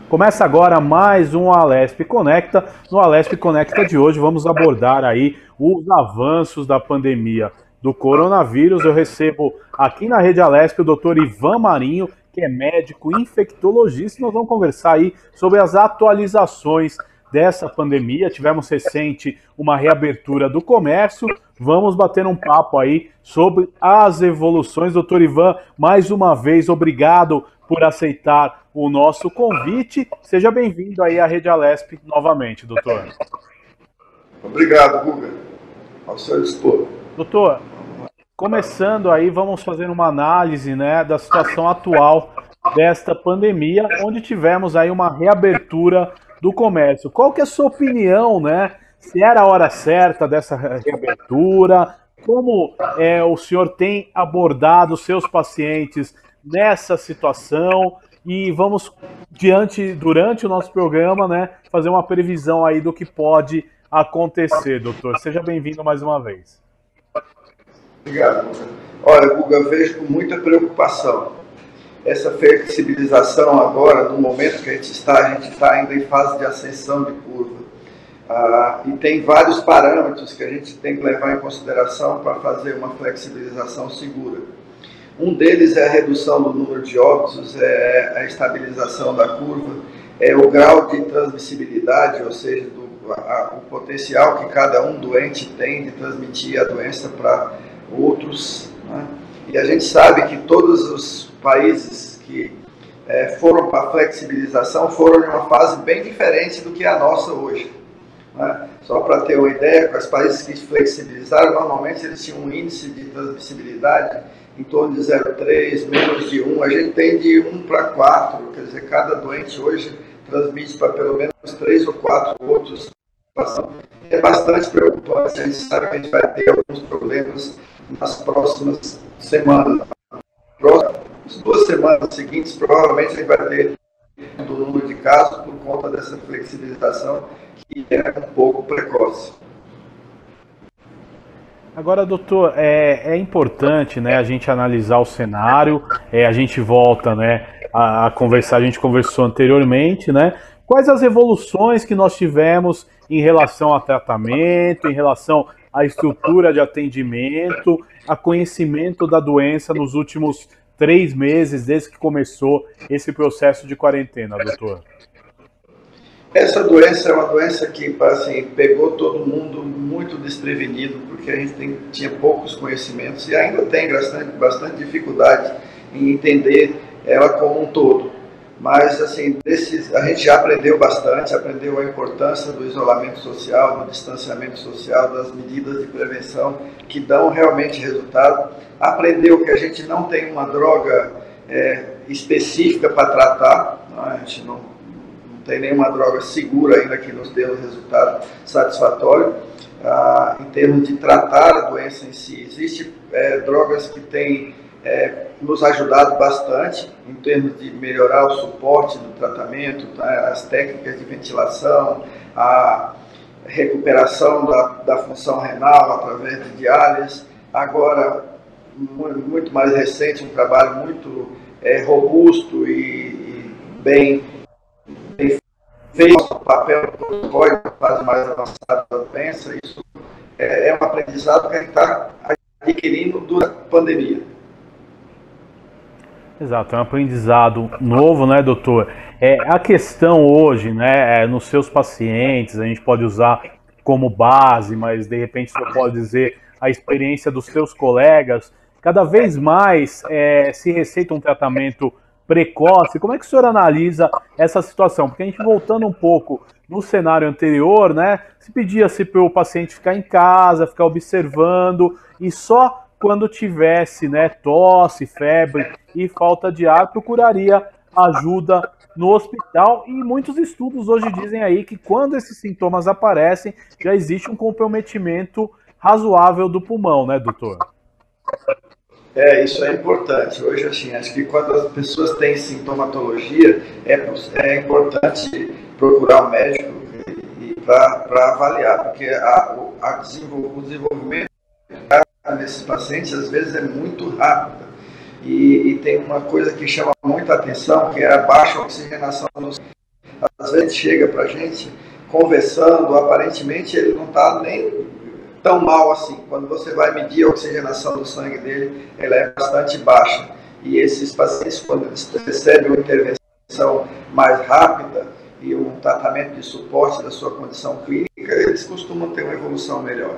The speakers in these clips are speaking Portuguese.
Começa agora mais um Alesp Conecta. No Alesp Conecta de hoje vamos abordar aí os avanços da pandemia do coronavírus. Eu recebo aqui na Rede Alesp o Dr. Ivan Marinho, que é médico infectologista, e nós vamos conversar aí sobre as atualizações dessa pandemia. Tivemos recente uma reabertura do comércio. Vamos bater um papo aí sobre as evoluções. Doutor Ivan, mais uma vez, obrigado por aceitar o nosso convite. Seja bem-vindo aí à Rede Alesp novamente, doutor. Obrigado, Guga. Ao seu dispor. Doutor, começando aí, vamos fazer uma análise, né, da situação atual desta pandemia, onde tivemos aí uma reabertura do comércio. Qual que é a sua opinião, né? Se era a hora certa dessa reabertura? Como o senhor tem abordado os seus pacientes nessa situação? E vamos durante o nosso programa, né, fazer uma previsão aí do que pode acontecer, doutor. Seja bem-vindo mais uma vez. Obrigado, Guga. Olha, Guga, vejo com muita preocupação essa flexibilização agora, no momento que a gente está ainda em fase de ascensão de curva. E tem vários parâmetros que a gente tem que levar em consideração para fazer uma flexibilização segura. Um deles é a redução do número de óbitos, é a estabilização da curva, é o grau de transmissibilidade, ou seja, o potencial que cada um doente tem de transmitir a doença para outros, né? E a gente sabe que todos os países que foram para a flexibilização foram em uma fase bem diferente do que a nossa hoje, né? Só para ter uma ideia, os países que flexibilizaram, normalmente eles tinham um índice de transmissibilidade em torno de 0,3, menos de 1, a gente tem de 1 para 4, quer dizer, cada doente hoje transmite para pelo menos 3 ou 4 outros. É bastante preocupante, a gente sabe que a gente vai ter alguns problemas nas próximas semanas. As 2 semanas seguintes, provavelmente a gente vai ter do número de casos por conta dessa flexibilização que é um pouco precoce. Agora, doutor, é importante, né, a gente analisar o cenário, a gente volta, né, a conversar, a gente conversou anteriormente, né, quais as evoluções que nós tivemos em relação a tratamento, em relação à estrutura de atendimento, a conhecimento da doença nos últimos 3 meses, desde que começou esse processo de quarentena, doutor? Essa doença é uma doença que, assim, pegou todo mundo muito desprevenido, porque a gente tinha poucos conhecimentos e ainda tem bastante dificuldade em entender ela como um todo. Mas, assim, a gente já aprendeu bastante, aprendeu a importância do isolamento social, do distanciamento social, das medidas de prevenção que dão realmente resultado. Aprendeu que a gente não tem uma droga específica para tratar, não, a gente não tem nenhuma droga segura ainda que nos dê um resultado satisfatório. Em termos de tratar a doença em si, existem drogas que têm nos ajudado bastante em termos de melhorar o suporte do tratamento, as técnicas de ventilação, a recuperação da função renal através de diálise. Agora, muito mais recente, um trabalho muito robusto e bem feito, o papel do código na fase mais avançada da doença. Isso é um aprendizado que a gente está adquirindo durante a pandemia. Exato, é um aprendizado novo, né, doutor? A questão hoje, né, nos seus pacientes, a gente pode usar como base, mas de repente você pode dizer a experiência dos seus colegas, cada vez mais se receita um tratamento precoce. Como é que o senhor analisa essa situação? Porque a gente voltando um pouco no cenário anterior, né, se pedia-se para o paciente ficar em casa, ficar observando, e só quando tivesse, né, tosse, febre e falta de ar, procuraria ajuda no hospital. E muitos estudos hoje dizem aí que quando esses sintomas aparecem, já existe um comprometimento razoável do pulmão, né, doutor? Isso é importante. Hoje, assim, acho que quando as pessoas têm sintomatologia, é importante procurar um médico para avaliar, porque o desenvolvimento nesses pacientes, às vezes, é muito rápido. E tem uma coisa que chama muita atenção, que é a baixa oxigenação no Às vezes chega para a gente conversando, aparentemente ele não está nem tão mal assim. Quando você vai medir a oxigenação do sangue dele, ela é bastante baixa. E esses pacientes, quando eles recebem uma intervenção mais rápida e um tratamento de suporte da sua condição clínica, eles costumam ter uma evolução melhor.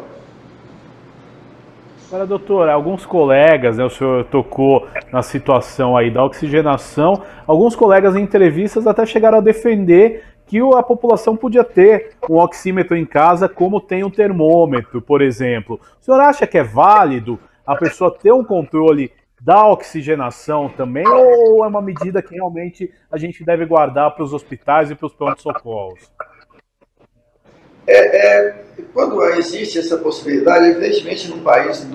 Agora, doutor, alguns colegas, né, o senhor tocou na situação aí da oxigenação, alguns colegas em entrevistas até chegaram a defender que a população podia ter um oxímetro em casa como tem um termômetro, por exemplo. O senhor acha que é válido a pessoa ter um controle da oxigenação também, ou é uma medida que realmente a gente deve guardar para os hospitais e para os pronto-socorros? Quando existe essa possibilidade, evidentemente num país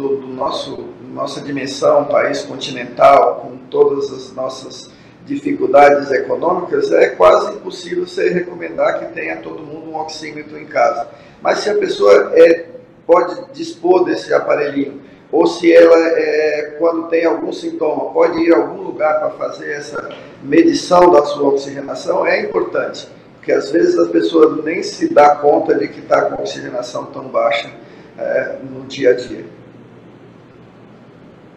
nossa dimensão, um país continental, com todas as nossas dificuldades econômicas, é quase impossível você recomendar que tenha todo mundo um oxímetro em casa. Mas se a pessoa pode dispor desse aparelhinho, ou se ela, quando tem algum sintoma, pode ir a algum lugar para fazer essa medição da sua oxigenação, é importante. Porque às vezes a pessoa nem se dá conta de que está com oxigenação tão baixa no dia a dia.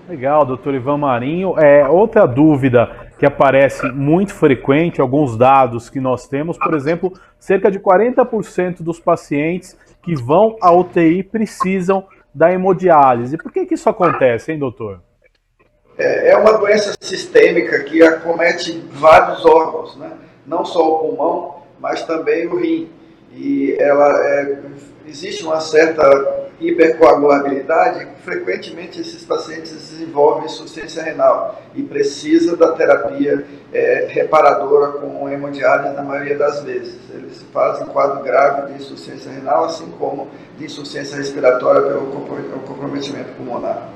Legal, doutor Ivan Marinho. Outra dúvida que aparece muito frequente, alguns dados que nós temos, por exemplo, cerca de 40% dos pacientes que vão à UTI precisam da hemodiálise. Por que isso acontece, hein, doutor? É uma doença sistêmica que acomete vários órgãos, né? Não só o pulmão, mas também o rim. E existe uma certa hipercoagulabilidade e frequentemente esses pacientes desenvolvem insuficiência renal e precisa da terapia reparadora com hemodiálise na maioria das vezes. Eles fazem quadro grave de insuficiência renal, assim como de insuficiência respiratória pelo comprometimento pulmonar.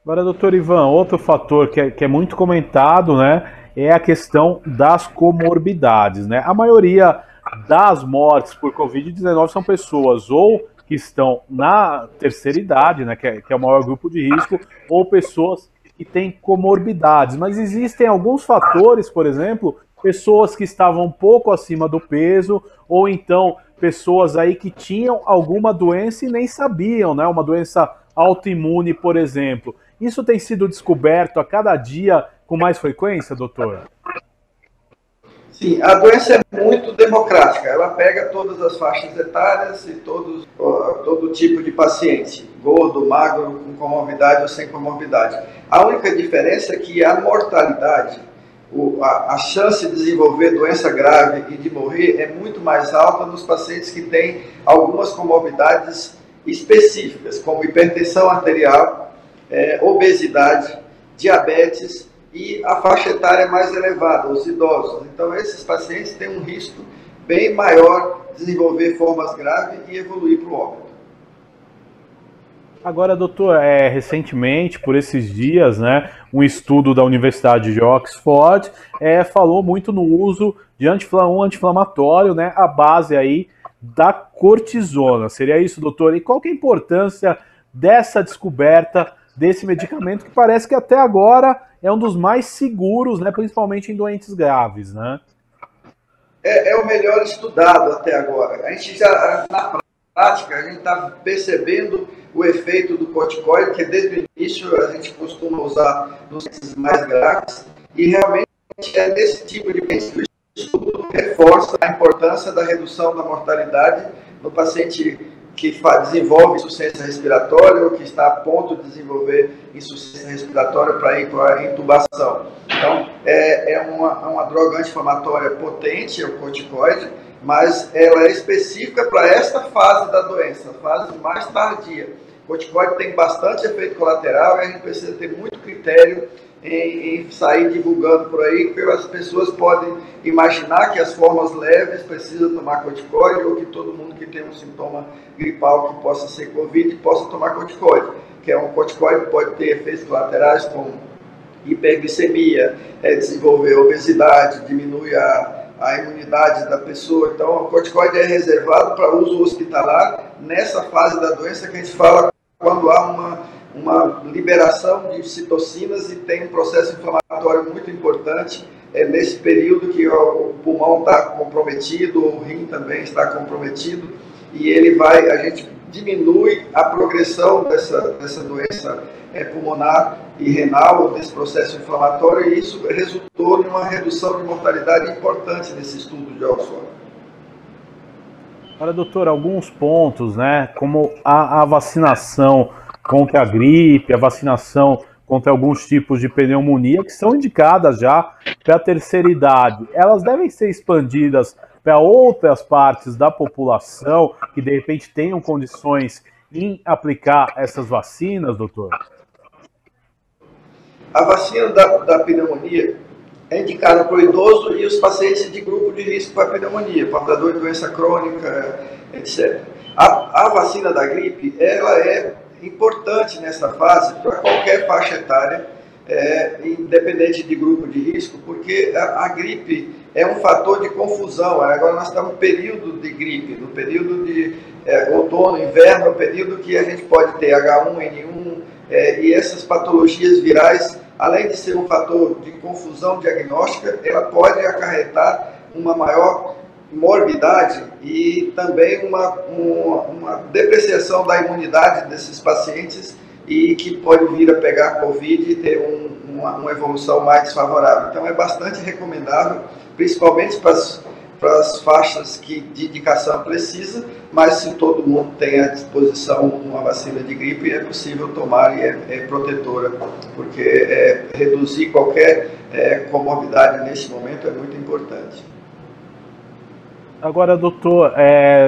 Agora, doutor Ivan, outro fator que é muito comentado, né, é a questão das comorbidades, né? A maioria das mortes por Covid-19 são pessoas ou que estão na terceira idade, né, que é o maior grupo de risco, ou pessoas que têm comorbidades. Mas existem alguns fatores, por exemplo, pessoas que estavam um pouco acima do peso, ou então pessoas aí que tinham alguma doença e nem sabiam, né? Uma doença autoimune, por exemplo. Isso tem sido descoberto a cada dia com mais frequência, doutor? Sim, a doença é muito democrática, ela pega todas as faixas etárias e todo tipo de paciente, gordo, magro, com comorbidade ou sem comorbidade. A única diferença é que a mortalidade, a chance de desenvolver doença grave e de morrer é muito mais alta nos pacientes que têm algumas comorbidades específicas, como hipertensão arterial, obesidade, diabetes, e a faixa etária mais elevada, os idosos. Então, esses pacientes têm um risco bem maior de desenvolver formas graves e evoluir para o óbito. Agora, doutor, recentemente, por esses dias, né, um estudo da Universidade de Oxford falou muito no uso de um anti-inflamatório, né, à base aí da cortisona. Seria isso, doutor? E qual que é a importância dessa descoberta desse medicamento que parece que até agora é um dos mais seguros, né, principalmente em doentes graves, né? É o melhor estudado até agora. A gente já, na prática, a gente está percebendo o efeito do corticoide, que desde o início a gente costuma usar nos doentes mais graves, e realmente é nesse tipo de paciente que o estudo reforça a importância da redução da mortalidade no paciente que desenvolve insuficiência respiratória ou que está a ponto de desenvolver insuficiência respiratória para ir para a intubação. Então, é uma droga anti-inflamatória potente, é o corticoide, mas ela é específica para esta fase da doença, a fase mais tardia. O corticoide tem bastante efeito colateral e a gente precisa ter muito critério em sair divulgando por aí, porque as pessoas podem imaginar que as formas leves precisam tomar corticoide ou que todo mundo que tem um sintoma gripal que possa ser Covid possa tomar corticoide, que um corticoide pode ter efeitos colaterais como hiperglicemia, desenvolver obesidade, diminui a imunidade da pessoa. Então, o corticoide é reservado para uso hospitalar nessa fase da doença que a gente fala quando há uma liberação de citocinas e tem um processo inflamatório muito importante nesse período que o pulmão está comprometido, o rim também está comprometido, e a gente diminui a progressão dessa doença pulmonar e renal, desse processo inflamatório, e isso resultou em uma redução de mortalidade importante nesse estudo de Oxford. Agora, doutor, alguns pontos, né, como a vacinação contra a gripe, a vacinação contra alguns tipos de pneumonia, que são indicadas já para a terceira idade, elas devem ser expandidas para outras partes da população que, de repente, tenham condições em aplicar essas vacinas, doutor? A vacina da pneumonia é indicada para o idoso e os pacientes de grupo de risco para pneumonia, portador de doença crônica, etc. A vacina da gripe, ela é importante nessa fase para qualquer faixa etária, independente de grupo de risco, porque a gripe é um fator de confusão. Agora nós estamos no período de gripe, no período de outono, inverno, no período que a gente pode ter H1N1, e essas patologias virais, além de ser um fator de confusão diagnóstica, ela pode acarretar uma maior morbidade e também uma depreciação da imunidade desses pacientes, e que pode vir a pegar Covid e ter uma evolução mais desfavorável. Então é bastante recomendável, principalmente para as faixas de indicação precisa, mas se todo mundo tem à disposição uma vacina de gripe, é possível tomar e é protetora, porque reduzir qualquer comorbidade nesse momento é muito importante. Agora, doutor,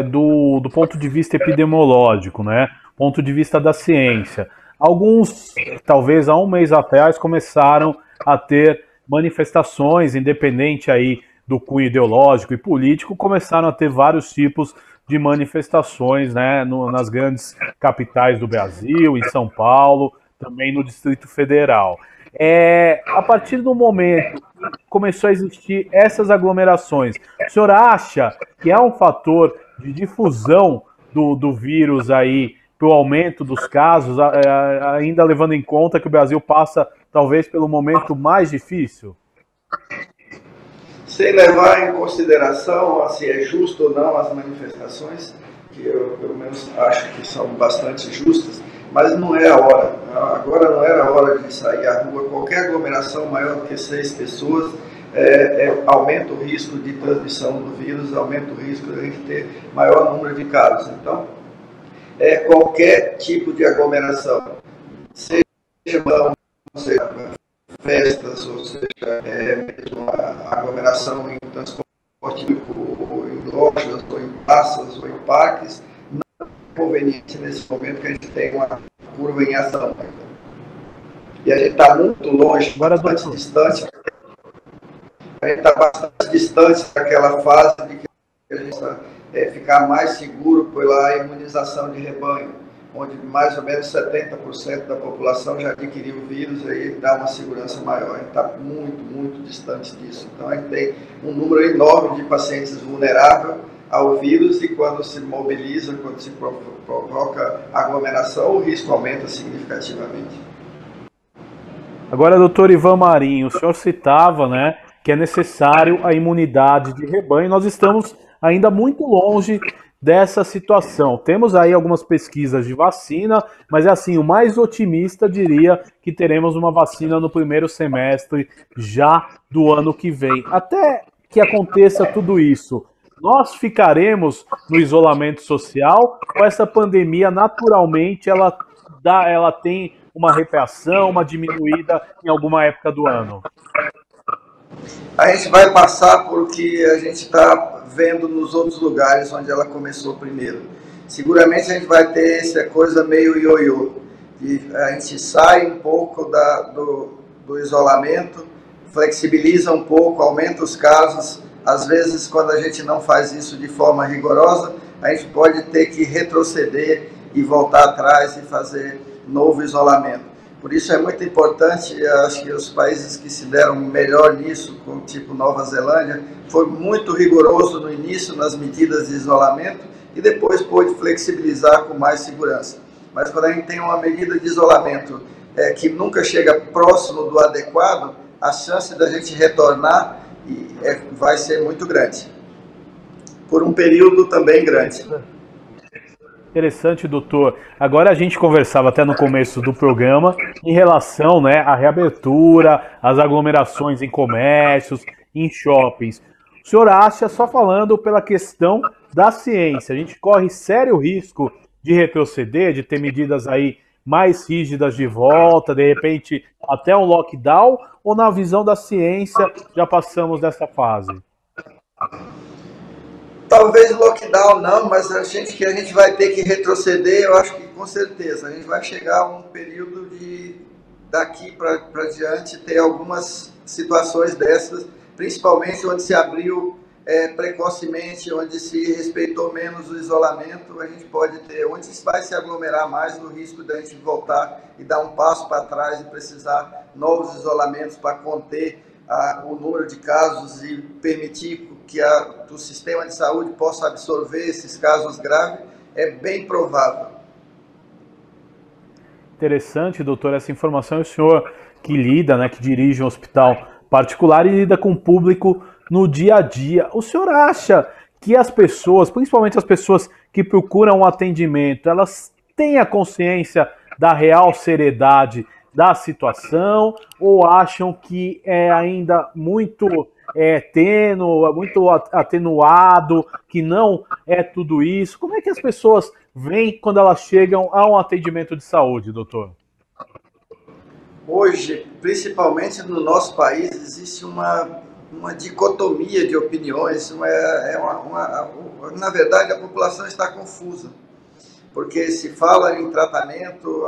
do ponto de vista epidemiológico, né, ponto de vista da ciência, alguns, talvez há um mês atrás, começaram a ter manifestações, independente aí do cunho ideológico e político, começaram a ter vários tipos de manifestações, né, nas grandes capitais do Brasil, em São Paulo, também no Distrito Federal. A partir do momento que começou a existir essas aglomerações, o senhor acha que é um fator de difusão do vírus aí para o aumento dos casos, ainda levando em conta que o Brasil passa talvez pelo momento mais difícil? Sem levar em consideração se é justo ou não as manifestações, que eu pelo menos acho que são bastante justas, mas não é a hora. Agora não era a hora de sair à rua. Qualquer aglomeração maior do que 6 pessoas aumenta o risco de transmissão do vírus, aumenta o risco de a gente ter maior número de casos. Então, qualquer tipo de aglomeração, seja festas, ou seja, mesmo a aglomeração em transporte público, ou em lojas, ou em praças, ou em parques, não é conveniente nesse momento que a gente tem uma curva em ação. E a gente está muito longe, bastante distante. A gente está bastante distante daquela fase de que a gente ficar mais seguro pela imunização de rebanho, onde mais ou menos 70% da população já adquiriu o vírus, aí dá uma segurança maior. A gente está muito, muito distante disso. Então a gente tem um número enorme de pacientes vulneráveis ao vírus, e quando se mobiliza, quando se provoca aglomeração, o risco aumenta significativamente. Agora, doutor Ivan Marinho, o senhor citava, né, que é necessário a imunidade de rebanho. Nós estamos ainda muito longe dessa situação. Temos aí algumas pesquisas de vacina, mas é assim, o mais otimista diria que teremos uma vacina no primeiro semestre já do ano que vem. Até que aconteça tudo isso, nós ficaremos no isolamento social, ou essa pandemia naturalmente ela tem uma retração, uma diminuída em alguma época do ano? A gente vai passar por o que a gente está vendo nos outros lugares onde ela começou primeiro. Seguramente a gente vai ter essa coisa meio ioiô, e a gente sai um pouco do isolamento, flexibiliza um pouco, aumenta os casos. Às vezes, quando a gente não faz isso de forma rigorosa, a gente pode ter que retroceder e voltar atrás e fazer novo isolamento. Por isso é muito importante, acho que os países que se deram melhor nisso, como tipo Nova Zelândia, foi muito rigoroso no início nas medidas de isolamento e depois pôde flexibilizar com mais segurança. mas quando a gente tem uma medida de isolamento que nunca chega próximo do adequado, a chance da gente retornar vai ser muito grande, por um período também grande. Interessante, doutor. Agora a gente conversava até no começo do programa em relação, né, à reabertura, às aglomerações em comércios, em shoppings. O senhor acha, só falando pela questão da ciência, a gente corre sério risco de retroceder, de ter medidas aí mais rígidas de volta, de repente até um lockdown, ou na visão da ciência já passamos dessa fase? Talvez lockdown não, mas a gente vai ter que retroceder, eu acho que com certeza. A gente vai chegar a um período daqui para diante, ter algumas situações dessas, principalmente onde se abriu precocemente, onde se respeitou menos o isolamento, a gente pode ter, onde vai se aglomerar mais, no risco da gente voltar e dar um passo para trás e precisar novos isolamentos para conter o número de casos e permitir que o sistema de saúde possa absorver esses casos graves, é bem provável. Interessante, doutor, essa informação. É o senhor que lida, né, que dirige um hospital particular e lida com o público no dia a dia. O senhor acha que as pessoas, principalmente as pessoas que procuram um atendimento, elas têm a consciência da real seriedade da situação, ou acham que é ainda muito tênue, muito atenuado, que não é tudo isso? Como é que as pessoas veem quando elas chegam a um atendimento de saúde, doutor? Hoje, principalmente no nosso país, existe uma dicotomia de opiniões. Na verdade, a população está confusa, porque se fala em tratamento,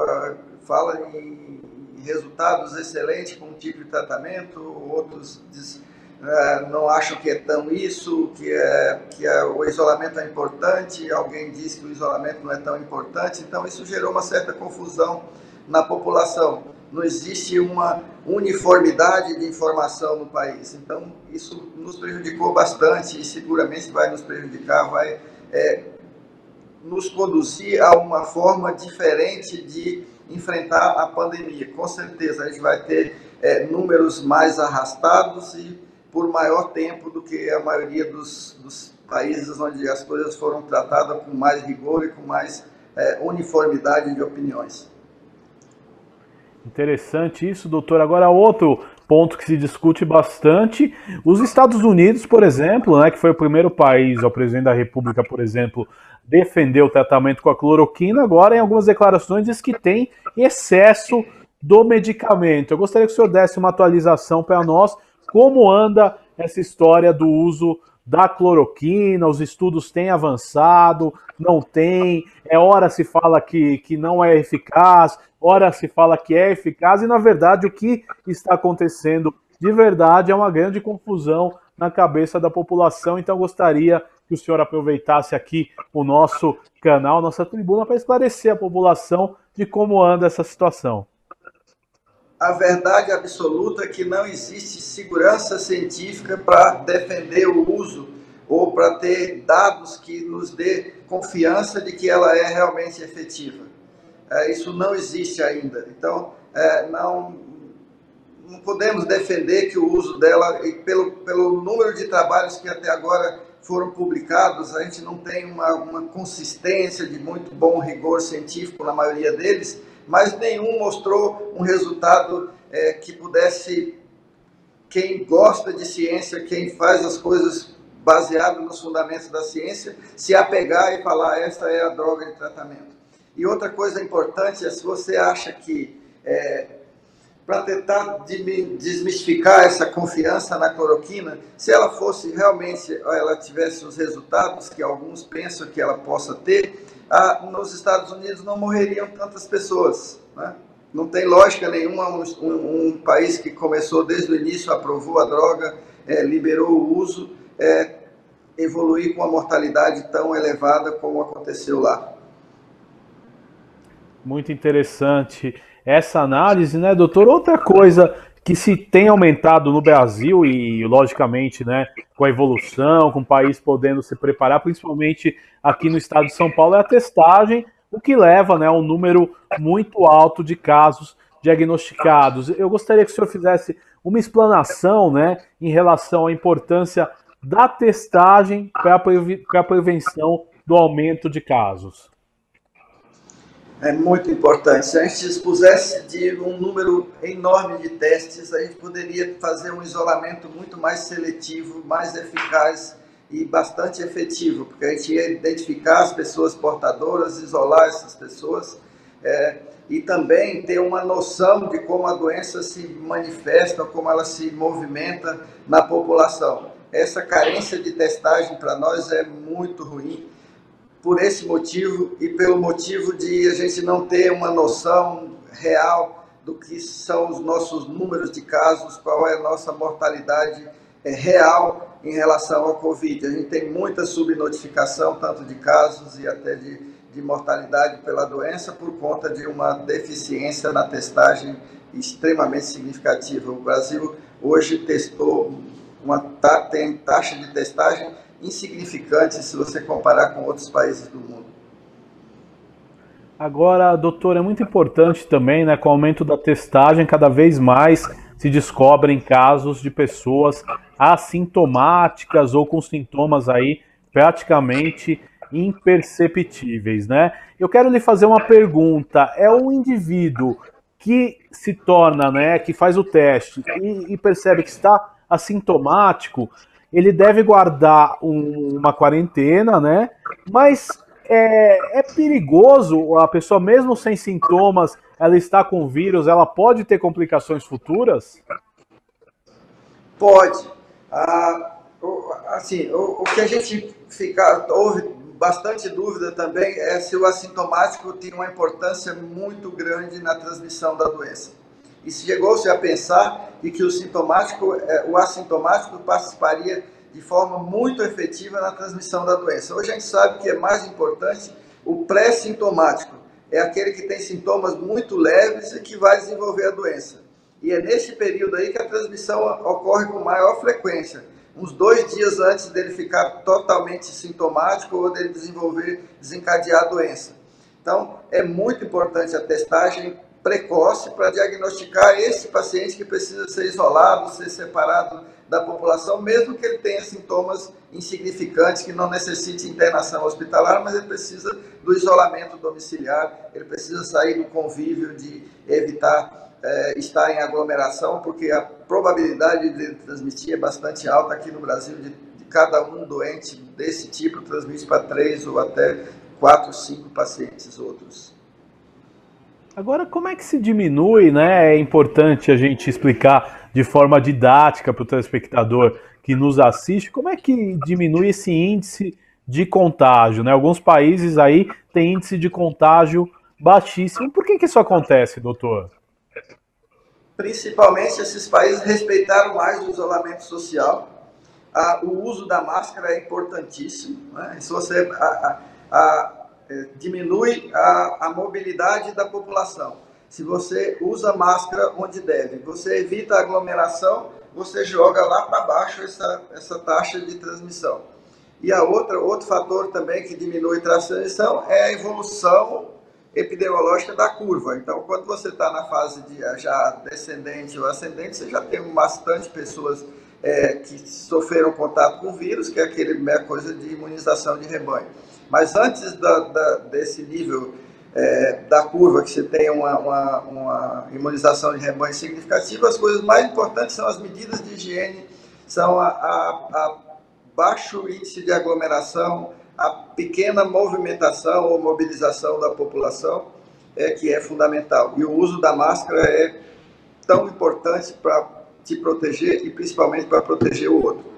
fala em resultados excelentes com um tipo de tratamento, outros não acham que é tão isso, que o isolamento é importante, alguém diz que o isolamento não é tão importante, então isso gerou uma certa confusão na população. Não existe uma uniformidade de informação no país, então isso nos prejudicou bastante e seguramente vai nos prejudicar, vai nos conduzir a uma forma diferente de enfrentar a pandemia. Com certeza a gente vai ter números mais arrastados e por maior tempo do que a maioria dos países onde as coisas foram tratadas com mais rigor e com mais uniformidade de opiniões. Interessante isso, doutor. Agora, outro ponto que se discute bastante, os Estados Unidos, por exemplo, né, que foi o primeiro país, o presidente da República, por exemplo, defendeu o tratamento com a cloroquina, agora em algumas declarações diz que tem excesso do medicamento. Eu gostaria que o senhor desse uma atualização para nós, como anda essa história do uso da cloroquina, os estudos têm avançado, não tem, hora se fala que não é eficaz, hora se fala que é eficaz, e na verdade o que está acontecendo de verdade é uma grande confusão na cabeça da população. Então eu gostaria que o senhor aproveitasse aqui o nosso canal, nossa tribuna, para esclarecer a população de como anda essa situação. A verdade absoluta é que não existe segurança científica para defender o uso ou para ter dados que nos dê confiança de que ela é realmente efetiva. Isso não existe ainda. Então, não podemos defender que o uso dela, e pelo número de trabalhos que até agora foram publicados, a gente não tem uma consistência de muito bom rigor científico na maioria deles, mas nenhum mostrou um resultado que pudesse, quem gosta de ciência, quem faz as coisas baseado nos fundamentos da ciência, se apegar e falar, esta é a droga de tratamento. E outra coisa importante é se você acha que, para tentar desmistificar essa confiança na cloroquina, se ela fosse realmente, ela tivesse os resultados que alguns pensam que ela possa ter, nos Estados Unidos não morreriam tantas pessoas, né? Não tem lógica nenhuma um país que começou desde o início, aprovou a droga, liberou o uso, evoluir com uma mortalidade tão elevada como aconteceu lá. Muito interessante essa análise, né, doutor? Outra coisa que se tem aumentado no Brasil e, logicamente, né, com a evolução, com o país podendo se preparar, principalmente aqui no estado de São Paulo, é a testagem o que leva, né, a um número muito alto de casos diagnosticados. Eu gostaria que o senhor fizesse uma explanação, né, em relação à importância da testagem para a prevenção do aumento de casos. É muito importante. Se a gente dispusesse de um número enorme de testes, a gente poderia fazer um isolamento muito mais seletivo, mais eficaz e bastante efetivo, porque a gente ia identificar as pessoas portadoras, isolar essas pessoas, e também ter uma noção de como a doença se manifesta, como ela se movimenta na população. Essa carência de testagem para nós é muito ruim, por esse motivo e pelo motivo de a gente não ter uma noção real do que são os nossos números de casos, qual é a nossa mortalidade real em relação ao Covid. A gente tem muita subnotificação, tanto de casos e até de mortalidade pela doença, por conta de uma deficiência na testagem extremamente significativa. O Brasil hoje tem taxa de testagem insignificante se você comparar com outros países do mundo. Agora, doutor, é muito importante também, né, com o aumento da testagem, cada vez mais se descobrem casos de pessoas assintomáticas ou com sintomas aí praticamente imperceptíveis, né? Eu quero lhe fazer uma pergunta. É um indivíduo que se torna, né, que faz o teste e percebe que está assintomático, ele deve guardar uma quarentena, né? Mas é perigoso a pessoa, mesmo sem sintomas, ela está com vírus, ela pode ter complicações futuras? Pode. O que a gente houve bastante dúvida também é se o assintomático tem uma importância muito grande na transmissão da doença. E chegou-se a pensar de que o assintomático participaria de forma muito efetiva na transmissão da doença. Hoje a gente sabe que é mais importante o pré-sintomático, é aquele que tem sintomas muito leves e que vai desenvolver a doença. E é nesse período aí que a transmissão ocorre com maior frequência, uns 2 dias antes dele ficar totalmente sintomático ou dele desencadear a doença. Então, é muito importante a testagem precoce para diagnosticar esse paciente que precisa ser isolado, ser separado da população, mesmo que ele tenha sintomas insignificantes, que não necessite internação hospitalar, mas ele precisa do isolamento domiciliar, ele precisa sair do convívio, de evitar estar em aglomeração, porque a probabilidade de transmitir é bastante alta aqui no Brasil, de cada um doente desse tipo transmite para 3 ou até 4, 5 pacientes outros. Agora, como é que se diminui, né? É importante a gente explicar de forma didática para o telespectador que nos assiste, como é que diminui esse índice de contágio, né? Alguns países aí têm índice de contágio baixíssimo. Por que isso acontece, doutor? Principalmente esses países respeitaram mais o isolamento social. O uso da máscara é importantíssimo, né? Se você diminui a mobilidade da população. Se você usa máscara onde deve, você evita a aglomeração, você joga lá para baixo essa taxa de transmissão. E outro fator também que diminui a transmissão é a evolução epidemiológica da curva. Então, quando você está na fase de já descendente ou ascendente, você já tem bastante pessoas que sofreram contato com o vírus, que é aquela coisa de imunização de rebanho. Mas antes desse nível da curva, que você tem uma imunização de rebanho significativa, as coisas mais importantes são as medidas de higiene, são a baixo índice de aglomeração, a pequena movimentação ou mobilização da população, que é fundamental. E o uso da máscara é tão importante para te proteger e principalmente para proteger o outro.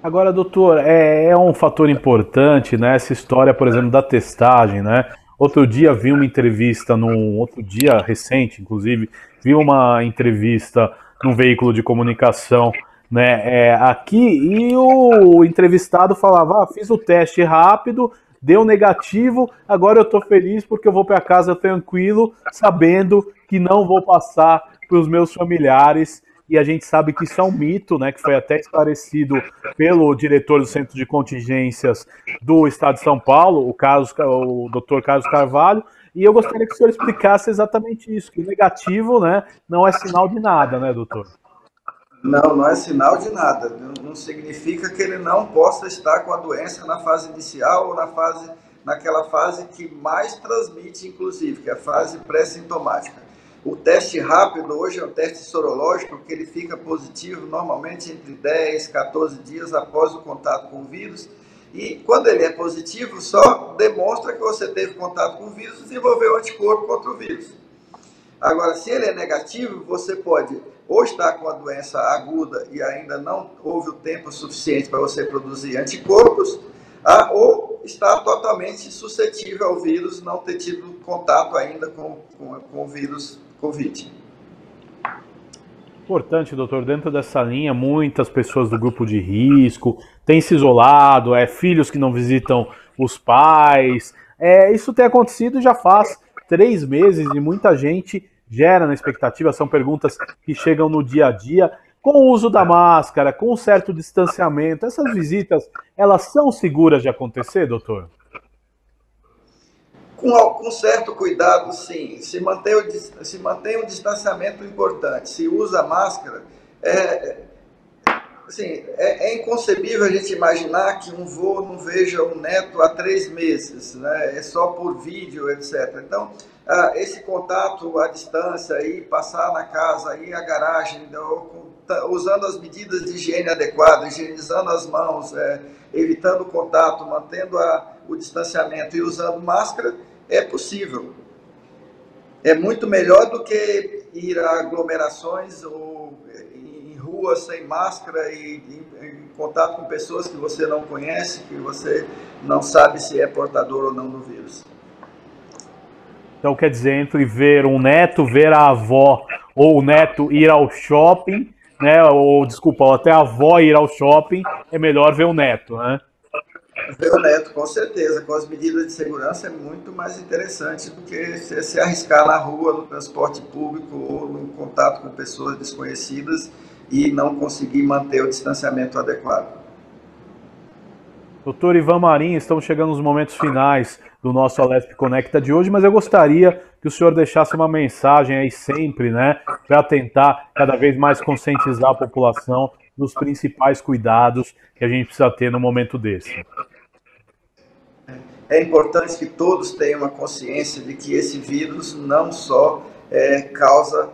Agora, doutor, é um fator importante, né? Essa história, por exemplo, da testagem, né? Outro dia vi uma entrevista, outro dia recente, inclusive, vi uma entrevista num veículo de comunicação, né? Aqui, e o entrevistado falava: fiz o teste rápido, deu negativo, agora eu tô feliz porque eu vou para casa tranquilo, sabendo que não vou passar para os meus familiares e a gente sabe que isso é um mito, né, que foi até esclarecido pelo diretor do Centro de Contingências do Estado de São Paulo, o Dr. Carlos Carvalho, e eu gostaria que o senhor explicasse exatamente isso, que o negativo, né, não é sinal de nada, né, doutor? Não, não é sinal de nada. Não significa que ele não possa estar com a doença na fase inicial ou naquela fase que mais transmite, inclusive, que é a fase pré-sintomática. O teste rápido hoje é um teste sorológico que ele fica positivo normalmente entre 10 e 14 dias após o contato com o vírus. E quando ele é positivo, só demonstra que você teve contato com o vírus e desenvolveu anticorpo contra o vírus. Agora, se ele é negativo, você pode ou estar com a doença aguda e ainda não houve o tempo suficiente para você produzir anticorpos, ou estar totalmente suscetível ao vírus, não ter tido contato ainda com o vírus Covid. Importante, doutor, dentro dessa linha, muitas pessoas do grupo de risco têm se isolado, filhos que não visitam os pais. Isso tem acontecido já faz 3 meses e muita gente gera na expectativa, são perguntas que chegam no dia a dia. Com o uso da máscara, com um certo distanciamento, essas visitas, elas são seguras de acontecer, doutor? Com certo cuidado, sim. Se mantém um distanciamento importante, se usa máscara, é inconcebível a gente imaginar que um vô não veja o neto há 3 meses, né? É só por vídeo, etc. Então, esse contato à distância, aí, passar na casa, aí a garagem, usando as medidas de higiene adequadas, higienizando as mãos, evitando o contato, mantendo o distanciamento e usando máscara, é possível. É muito melhor do que ir a aglomerações ou em ruas sem máscara e em contato com pessoas que você não conhece, que você não sabe se é portador ou não do vírus. Então, quer dizer, entre ver um neto, ver a avó, ou o neto ir ao shopping, né? Ou, desculpa, até a avó ir ao shopping, é melhor ver o neto, né? Ver o neto, com certeza. Com as medidas de segurança é muito mais interessante do que se arriscar na rua, no transporte público ou no contato com pessoas desconhecidas e não conseguir manter o distanciamento adequado. Doutor Ivan Marinho, estamos chegando nos momentos finais do nosso Alesp Conecta de hoje, mas eu gostaria que o senhor deixasse uma mensagem aí sempre, né, para tentar cada vez mais conscientizar a população dos principais cuidados que a gente precisa ter no momento desse. É importante que todos tenham a consciência de que esse vírus não só causa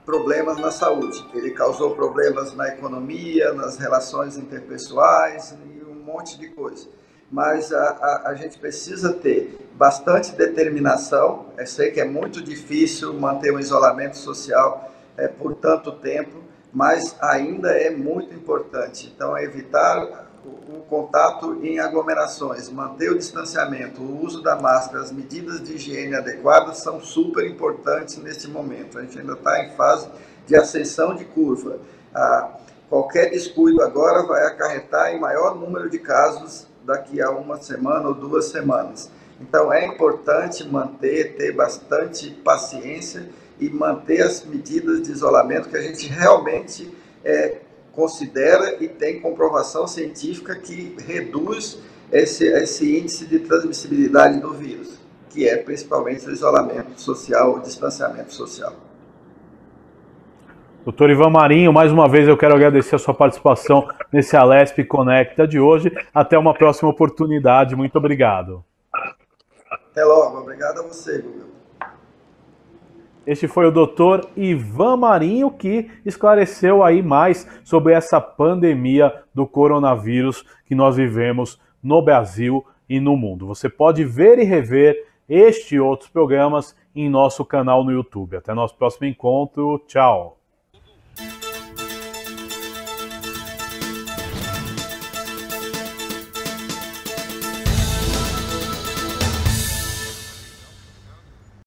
problemas na saúde, ele causou problemas na economia, nas relações interpessoais e um monte de coisa. Mas a gente precisa ter bastante determinação. Eu sei que é muito difícil manter um isolamento social por tanto tempo, mas ainda é muito importante. Então, evitar o contato em aglomerações, manter o distanciamento, o uso da máscara, as medidas de higiene adequadas são super importantes neste momento. A gente ainda está em fase de ascensão de curva. Qualquer descuido agora vai acarretar em maior número de casos daqui a 1 semana ou 2 semanas. Então é importante ter bastante paciência e manter as medidas de isolamento que a gente realmente considera e tem comprovação científica que reduz esse índice de transmissibilidade do vírus, que é principalmente o isolamento social, o distanciamento social. Doutor Ivan Marinho, mais uma vez eu quero agradecer a sua participação nesse Alesp Conecta de hoje. Até uma próxima oportunidade. Muito obrigado. Até logo. Obrigado a você, Google. Este foi o doutor Ivan Marinho, que esclareceu aí mais sobre essa pandemia do coronavírus que nós vivemos no Brasil e no mundo. Você pode ver e rever este e outros programas em nosso canal no YouTube. Até nosso próximo encontro. Tchau.